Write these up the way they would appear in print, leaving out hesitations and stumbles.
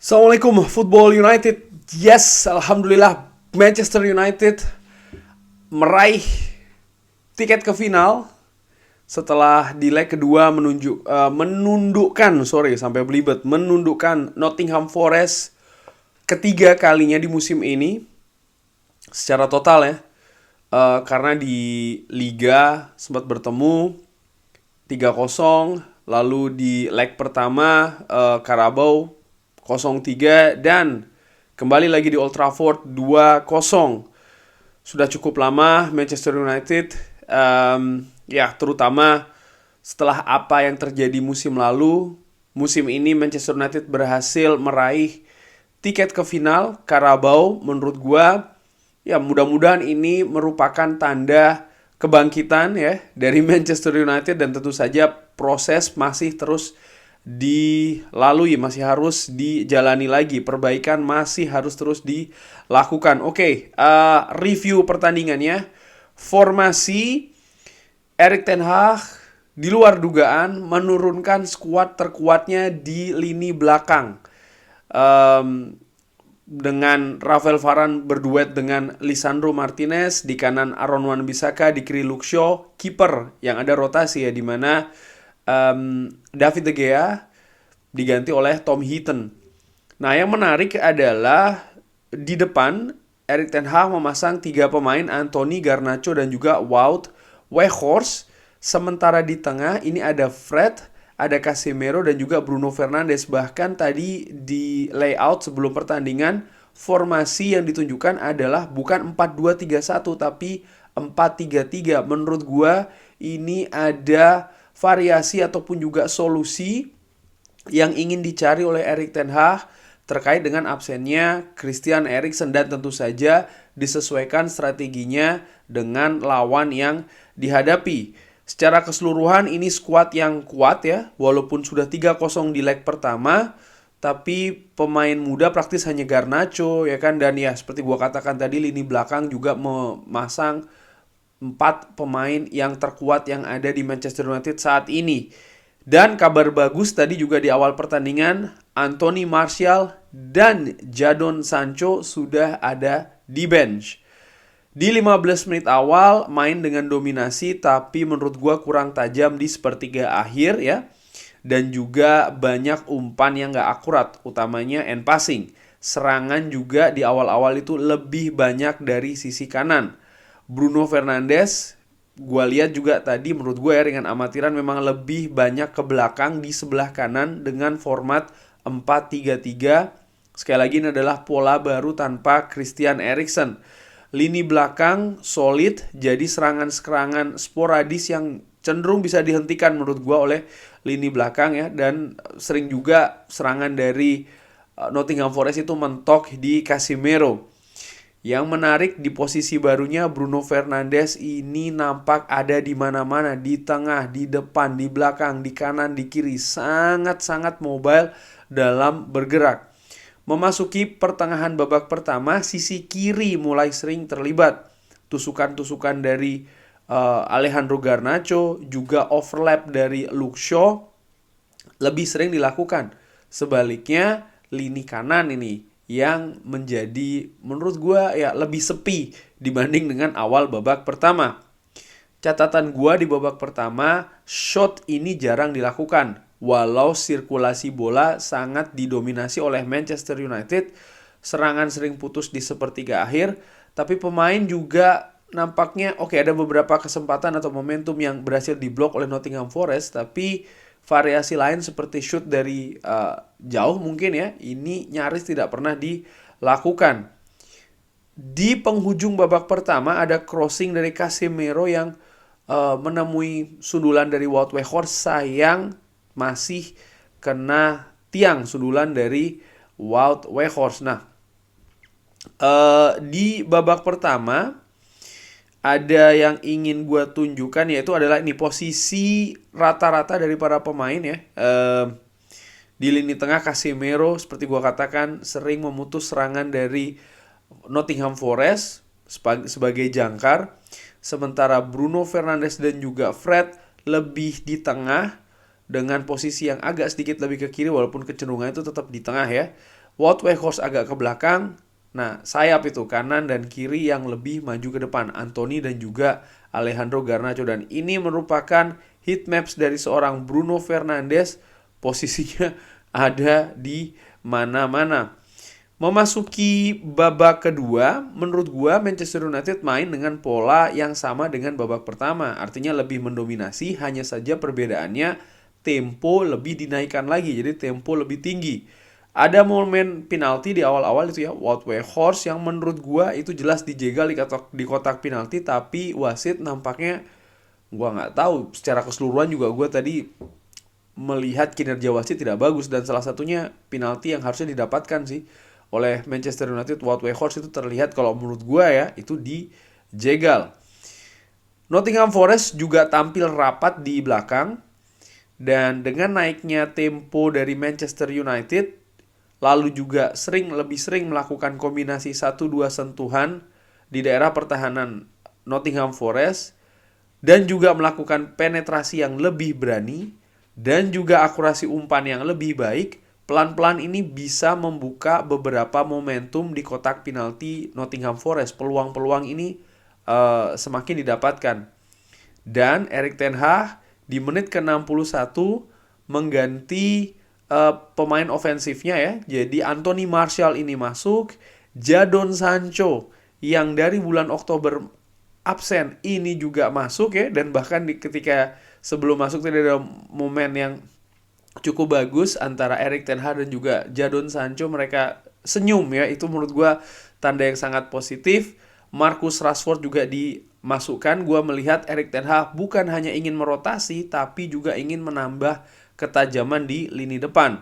Assalamualaikum Football United. Yes, alhamdulillah Manchester United meraih tiket ke final setelah di leg kedua menundukkan Nottingham Forest ketiga kalinya di musim ini secara total ya. Karena di Liga sempat bertemu 3-0, lalu di leg pertama Carabao 0-3, dan kembali lagi di Old Trafford 2-0. Sudah cukup lama Manchester United, ya terutama setelah apa yang terjadi musim lalu, musim ini Manchester United berhasil meraih tiket ke final Carabao. Menurut gua, ya mudah-mudahan ini merupakan tanda kebangkitan ya dari Manchester United, dan tentu saja proses masih terus dilalui, masih harus dijalani lagi, perbaikan masih harus terus dilakukan. Oke, review pertandingannya. Formasi Erik ten Hag di luar dugaan menurunkan skuad terkuatnya di lini belakang, dengan Rafael Varane berduet dengan Lisandro Martinez, di kanan Aaron Wan-Bissaka, di kiri Luke Shaw, kiper yang ada rotasi ya, di mana David De Gea diganti oleh Tom Heaton. Nah, yang menarik adalah di depan Erik ten Hag memasang 3 pemain, Anthony, Garnacho, dan juga Wout Weghorst. Sementara di tengah ini ada Fred, ada Casemiro, dan juga Bruno Fernandes. Bahkan tadi di layout sebelum pertandingan, formasi yang ditunjukkan adalah bukan 4-2-3-1 tapi 4-3-3. Menurut gua ini ada variasi ataupun juga solusi yang ingin dicari oleh Erik ten Hag terkait dengan absennya Christian Eriksen, dan tentu saja disesuaikan strateginya dengan lawan yang dihadapi. Secara keseluruhan ini skuad yang kuat ya, walaupun sudah 3-0 di leg pertama, tapi pemain muda praktis hanya Garnacho ya kan, dan ya seperti gua katakan tadi, lini belakang juga memasang 4 pemain yang terkuat yang ada di Manchester United saat ini. Dan kabar bagus tadi juga di awal pertandingan, Anthony Martial dan Jadon Sancho sudah ada di bench. Di 15 menit awal main dengan dominasi, tapi menurut gua kurang tajam di sepertiga akhir ya. Dan juga banyak umpan yang gak akurat, utamanya end passing. Serangan juga di awal-awal itu lebih banyak dari sisi kanan. Bruno Fernandes, gue lihat juga tadi, menurut gue ya dengan amatiran, memang lebih banyak ke belakang di sebelah kanan dengan format 4-3-3. Sekali lagi ini adalah pola baru tanpa Christian Eriksen. Lini belakang solid, jadi serangan-serangan sporadis yang cenderung bisa dihentikan menurut gue oleh lini belakang ya. Dan sering juga serangan dari Nottingham Forest itu mentok di Casemiro. Yang menarik di posisi barunya, Bruno Fernandes ini nampak ada di mana-mana, di tengah, di depan, di belakang, di kanan, di kiri, sangat-sangat mobile dalam bergerak. Memasuki pertengahan babak pertama, sisi kiri mulai sering terlibat. Tusukan-tusukan dari Alejandro Garnacho, juga overlap dari Luke Shaw lebih sering dilakukan. Sebaliknya lini kanan ini yang menjadi menurut gue ya lebih sepi dibanding dengan awal babak pertama. Catatan gue di babak pertama, shot ini jarang dilakukan. Walau sirkulasi bola sangat didominasi oleh Manchester United, serangan sering putus di sepertiga akhir, tapi pemain juga nampaknya oke, ada beberapa kesempatan atau momentum yang berhasil diblok oleh Nottingham Forest, tapi variasi lain seperti shoot dari jauh mungkin ya, ini nyaris tidak pernah dilakukan. Di penghujung babak pertama ada crossing dari Casemiro yang menemui sundulan dari Wout Weghorst. Sayang masih kena tiang sundulan dari Wout Weghorst. Nah, di babak pertama ada yang ingin gue tunjukkan, yaitu adalah ini posisi rata-rata dari para pemain ya. Di lini tengah Casemiro seperti gue katakan sering memutus serangan dari Nottingham Forest sebagai jangkar. Sementara Bruno Fernandes dan juga Fred lebih di tengah dengan posisi yang agak sedikit lebih ke kiri, walaupun kecenderungannya itu tetap di tengah ya. Wout Weghorst agak ke belakang. Nah, sayap itu kanan dan kiri yang lebih maju ke depan, Anthony dan juga Alejandro Garnacho. Dan ini merupakan heat maps dari seorang Bruno Fernandes, posisinya ada di mana-mana. Memasuki babak kedua, menurut gua Manchester United main dengan pola yang sama dengan babak pertama. Artinya lebih mendominasi, hanya saja perbedaannya tempo lebih dinaikkan lagi, jadi tempo lebih tinggi. Ada momen penalti di awal-awal itu ya, Wout Weghorst yang menurut gua itu jelas dijegal di kotak penalti, tapi wasit nampaknya gua nggak tahu. Secara keseluruhan juga gua tadi melihat kinerja wasit tidak bagus, dan salah satunya penalti yang harusnya didapatkan sih oleh Manchester United. Wout Weghorst itu terlihat kalau menurut gua ya itu dijegal. Nottingham Forest juga tampil rapat di belakang, dan dengan naiknya tempo dari Manchester United, lalu juga lebih sering melakukan kombinasi 1-2 sentuhan di daerah pertahanan Nottingham Forest, dan juga melakukan penetrasi yang lebih berani, dan juga akurasi umpan yang lebih baik. Pelan-pelan ini bisa membuka beberapa momentum di kotak penalti Nottingham Forest. Peluang-peluang ini semakin didapatkan. Dan Erik ten Hag di menit ke-61 mengganti pemain ofensifnya ya. Jadi Anthony Martial ini masuk, Jadon Sancho yang dari bulan Oktober absen ini juga masuk ya, dan bahkan ketika sebelum masuk tadi ada momen yang cukup bagus antara Erik ten Hag dan juga Jadon Sancho, mereka senyum ya, itu menurut gue tanda yang sangat positif. Marcus Rashford juga dimasukkan. Gue melihat Erik ten Hag bukan hanya ingin merotasi, tapi juga ingin menambah ketajaman di lini depan.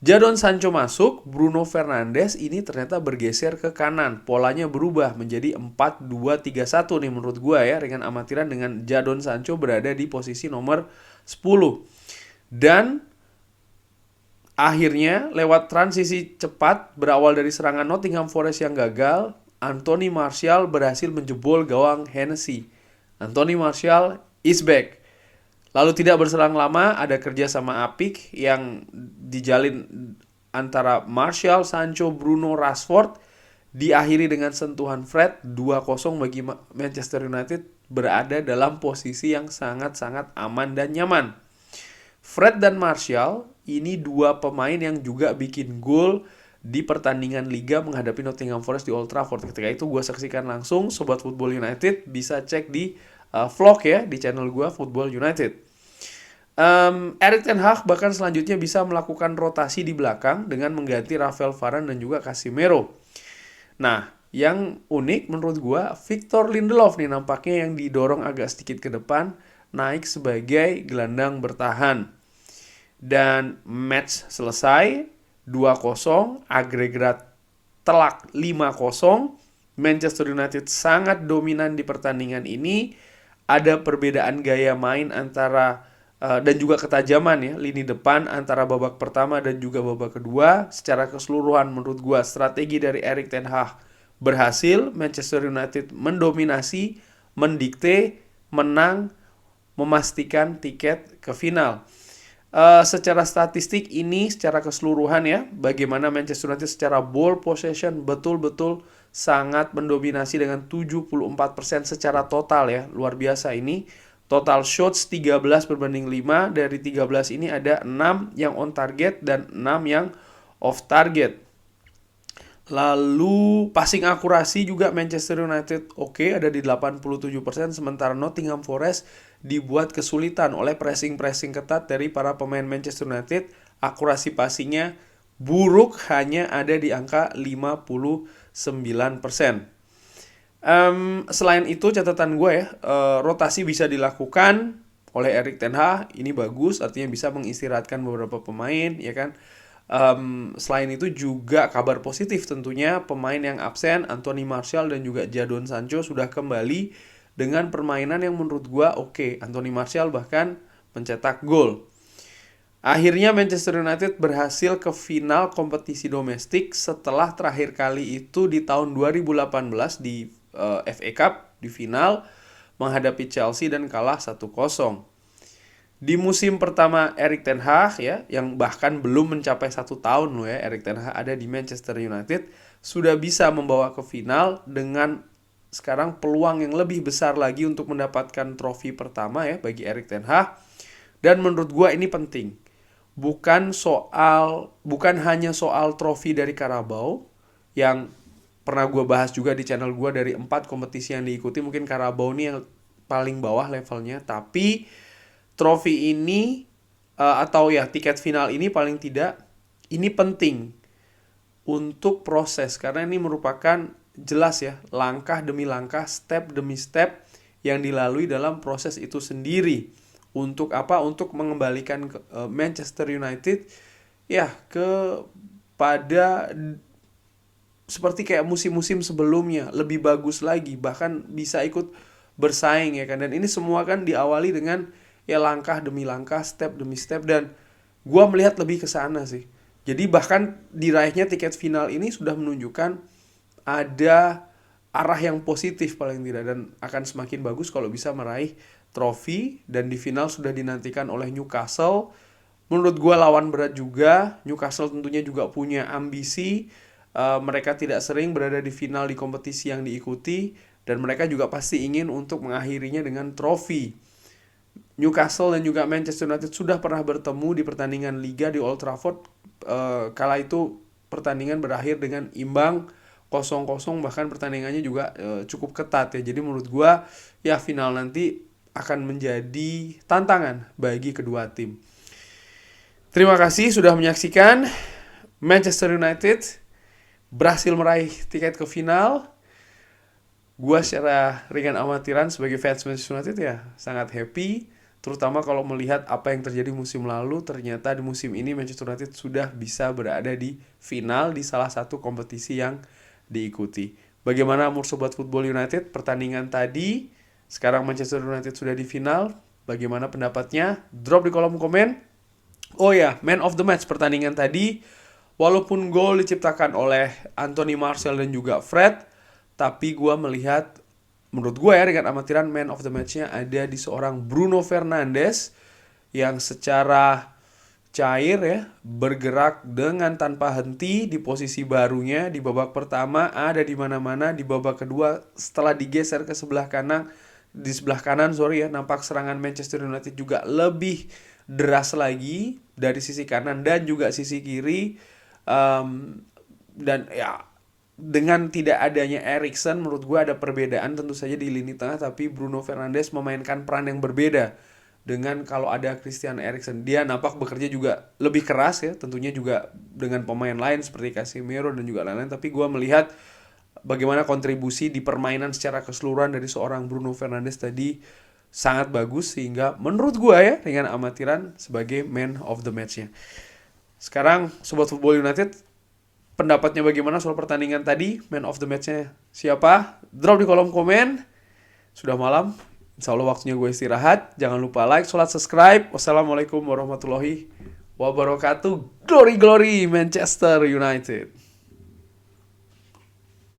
Jadon Sancho masuk, Bruno Fernandes ini ternyata bergeser ke kanan. Polanya berubah menjadi 4-2-3-1 nih menurut gue ya, dengan amatiran, dengan Jadon Sancho berada di posisi nomor 10. Dan akhirnya lewat transisi cepat berawal dari serangan Nottingham Forest yang gagal, Anthony Martial berhasil menjebol gawang Hennessy. Anthony Martial is back. Lalu tidak berselang lama ada kerjasama apik yang dijalin antara Martial, Sancho, Bruno, Rashford, diakhiri dengan sentuhan Fred. 2-0 bagi Manchester United berada dalam posisi yang sangat-sangat aman dan nyaman. Fred dan Martial ini dua pemain yang juga bikin gol di pertandingan Liga menghadapi Nottingham Forest di Old Trafford. Ketika itu gue saksikan langsung. Sobat Football United bisa cek di vlog ya di channel gue Football United. Erik ten Hag bahkan selanjutnya bisa melakukan rotasi di belakang dengan mengganti Rafael Varane dan juga Casemiro. Nah, yang unik menurut gue, Victor Lindelof nih nampaknya yang didorong agak sedikit ke depan, naik sebagai gelandang bertahan. Dan match selesai 2-0, agregat telak 5-0. Manchester United sangat dominan di pertandingan ini. Ada perbedaan gaya main antara dan juga ketajaman ya lini depan antara babak pertama dan juga babak kedua. Secara keseluruhan menurut gua strategi dari Erik ten Hag berhasil. Manchester United mendominasi, mendikte, menang, memastikan tiket ke final. Secara statistik ini secara keseluruhan ya, bagaimana Manchester United secara ball possession betul-betul sangat mendominasi dengan 74% secara total ya. Luar biasa ini. Total shots 13/5. Dari 13 ini ada 6 yang on target dan 6 yang off target. Lalu passing akurasi juga Manchester United oke, ada di 87%. Sementara Nottingham Forest dibuat kesulitan oleh pressing ketat dari para pemain Manchester United. Akurasi passingnya buruk, hanya ada di angka 59%. Selain itu catatan gue ya, rotasi bisa dilakukan oleh Erik ten Hag. Ini bagus, artinya bisa mengistirahatkan beberapa pemain ya kan. Selain itu juga kabar positif tentunya, pemain yang absen Anthony Martial dan juga Jadon Sancho sudah kembali dengan permainan yang menurut gue oke. Anthony Martial bahkan mencetak gol. Akhirnya Manchester United berhasil ke final kompetisi domestik setelah terakhir kali itu di tahun 2018 di FA Cup di final menghadapi Chelsea dan kalah 1-0. Di musim pertama Erik ten Hag ya, yang bahkan belum mencapai 1 tahun loh ya, Erik ten Hag ada di Manchester United, sudah bisa membawa ke final dengan sekarang peluang yang lebih besar lagi untuk mendapatkan trofi pertama ya bagi Erik ten Hag. Dan menurut gua ini penting. Bukan hanya soal trofi dari Carabao yang pernah gue bahas juga di channel gue, dari 4 kompetisi yang diikuti mungkin Carabao ini yang paling bawah levelnya, tapi trofi ini atau ya tiket final ini paling tidak ini penting untuk proses, karena ini merupakan jelas ya langkah demi langkah, step demi step yang dilalui dalam proses itu sendiri. Untuk apa? Untuk mengembalikan Manchester United ya ke pada seperti kayak musim-musim sebelumnya, lebih bagus lagi, bahkan bisa ikut bersaing ya kan. Dan ini semua kan diawali dengan ya langkah demi langkah, step demi step, dan gua melihat lebih ke sana sih. Jadi bahkan diraihnya tiket final ini sudah menunjukkan ada arah yang positif paling tidak, dan akan semakin bagus kalau bisa meraih trofi. Dan di final sudah dinantikan oleh Newcastle. Menurut gue lawan berat juga. Newcastle tentunya juga punya ambisi. Mereka tidak sering berada di final di kompetisi yang diikuti, dan mereka juga pasti ingin untuk mengakhirinya dengan trofi. Newcastle dan juga Manchester United sudah pernah bertemu di pertandingan Liga di Old Trafford. Kala itu pertandingan berakhir dengan imbang 0-0, bahkan pertandingannya juga cukup ketat ya. Jadi menurut gua ya final nanti akan menjadi tantangan bagi kedua tim. Terima kasih sudah menyaksikan. Manchester United berhasil meraih tiket ke final. Gua secara ringan amatiran sebagai fans Manchester United ya sangat happy, terutama kalau melihat apa yang terjadi musim lalu. Ternyata di musim ini Manchester United sudah bisa berada di final di salah satu kompetisi yang diikuti. Bagaimana menurut Sobat Football United pertandingan tadi? Sekarang Manchester United sudah di final. Bagaimana pendapatnya? Drop di kolom komen. Oh ya, man of the match pertandingan tadi, walaupun gol diciptakan oleh Anthony Martial dan juga Fred, tapi gue melihat, menurut gue ya dengan amatiran, man of the match-nya ada di seorang Bruno Fernandes yang secara cair ya, bergerak dengan tanpa henti di posisi barunya. Di babak pertama ada di mana-mana, di babak kedua setelah digeser ke sebelah kanan, nampak serangan Manchester United juga lebih deras lagi dari sisi kanan dan juga sisi kiri. Dan ya dengan tidak adanya Eriksen, menurut gue ada perbedaan tentu saja di lini tengah, tapi Bruno Fernandes memainkan peran yang berbeda dengan kalau ada Christian Eriksen. Dia nampak bekerja juga lebih keras ya, tentunya juga dengan pemain lain seperti Casemiro dan juga lain-lain. Tapi gue melihat bagaimana kontribusi di permainan secara keseluruhan dari seorang Bruno Fernandes tadi sangat bagus, sehingga menurut gue ya dengan amatiran sebagai man of the match-nya. Sekarang Sobat Football United, pendapatnya bagaimana soal pertandingan tadi? Man of the match-nya siapa? Drop di kolom komen. Sudah malam, insya Allah waktunya gue istirahat. Jangan lupa like, sholat, subscribe. Wassalamualaikum warahmatullahi wabarakatuh. Glory, glory Manchester United.